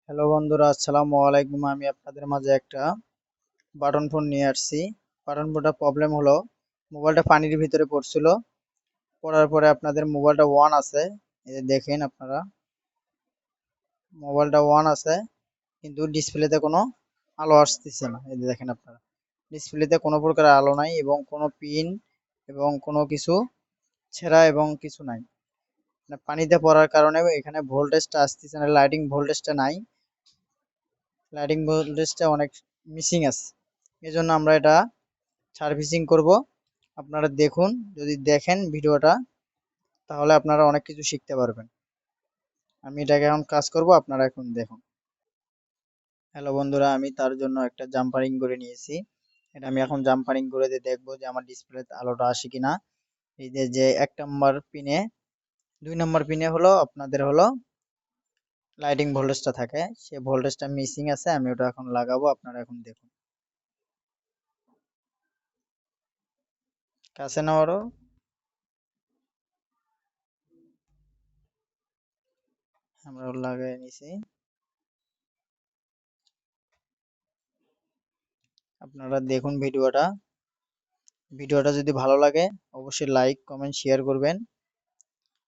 Hello বন্ধুরা, আসসালামু আলাইকুম। আমি আপনাদের মাঝে একটা বাটন ফোন নিয়ে আসছি। বাটন ফোনটা প্রবলেম হলো, মোবাইলটা পানির ভিতরে পড়ছিল। পড়ার পরে আপনাদের মোবাইলটা অন আছে, এই যে দেখেন আপনারা, মোবাইলটা অন আছে কিন্তু ডিসপ্লেতে কোনো আলো আসতেছে না। এই যে দেখেন আপনারা, ডিসপ্লেতে কোনো প্রকার আলো নাই এবং কোনো পিন এবং কোনো কিছু ছেঁড়া এবং কিছু নাই। মানে পানিতে পড়ার কারণে এখানে ভোল্টেজটা আসতেছে না, লাইটিং ভোল্টেজটা নাই, লাইটিং ভোল্টেজটা অনেক মিসিং আছে। এই জন্য আমরা এটা সার্ভিসিং করব। আপনারা দেখুন, যদি দেখেন ভিডিওটা তাহলে আপনারা অনেক কিছু শিখতে পারবেন। আমি এটাকে এখন কাজ করব, আপনারা এখন দেখুন। হ্যালো বন্ধুরা, আমি তার জন্য একটা জাম্পারিং করে নিয়েছি। এটা আমি এখন জাম্পারিং করে দিয়ে দেখবো যে আমার ডিসপ্লেতে আলোটা আসে কিনা। এই যে যে 1 নম্বর পিনে, 2 নম্বর পিনে হলো আপনাদের হলো লাইটিং ভোল্টেজটা থাকে, সেই ভোল্টেজটা মিসিং আছে। আমি ওটা এখন লাগাবো, আপনারা এখন দেখুন। কাছে নেওয়ারও আমরা লাগাই নিছি। আপনারা দেখুন ভিডিওটা। ভিডিওটা যদি ভালো লাগে অবশ্যই লাইক কমেন্ট শেয়ার করবেন।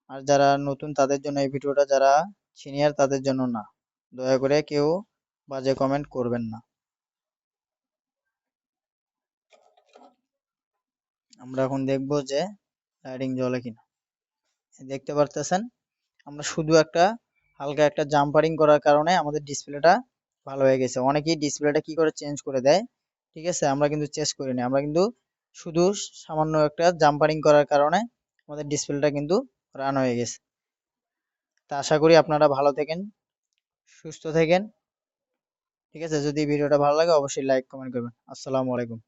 আর যারা নতুন তাদের জন্য এই ভিডিওটা, যারা সিনিয়র তাদের জন্য না। দয়া করে কেউ বাজে কমেন্ট করবেন না। আমরা এখন দেখব যে লাইটিং জ্বলে কিনা। দেখতে পারতেছেন, আমরা শুধু একটা হালকা একটা জাম্পারিং করার কারণে আমাদের ডিসপ্লেটা ভালো হয়ে গেছে। অনেকেই ডিসপ্লেটা কি করে চেঞ্জ করে দেয়, ঠিক আছে, আমরা কিন্তু চেঞ্জ করিনি। আমরা কিন্তু শুধু সামান্য একটা জাম্পারিং করার কারণে আমাদের ডিসপ্লেটা কিন্তু রান হয়ে গেছে। তা আশা করি আপনারা ভালো থাকেন, সুস্থ থাকেন। ঠিক আছে, যদি ভিডিওটা ভালো লাগে অবশ্যই লাইক কমেন্ট করবেন। আসসালামু আলাইকুম।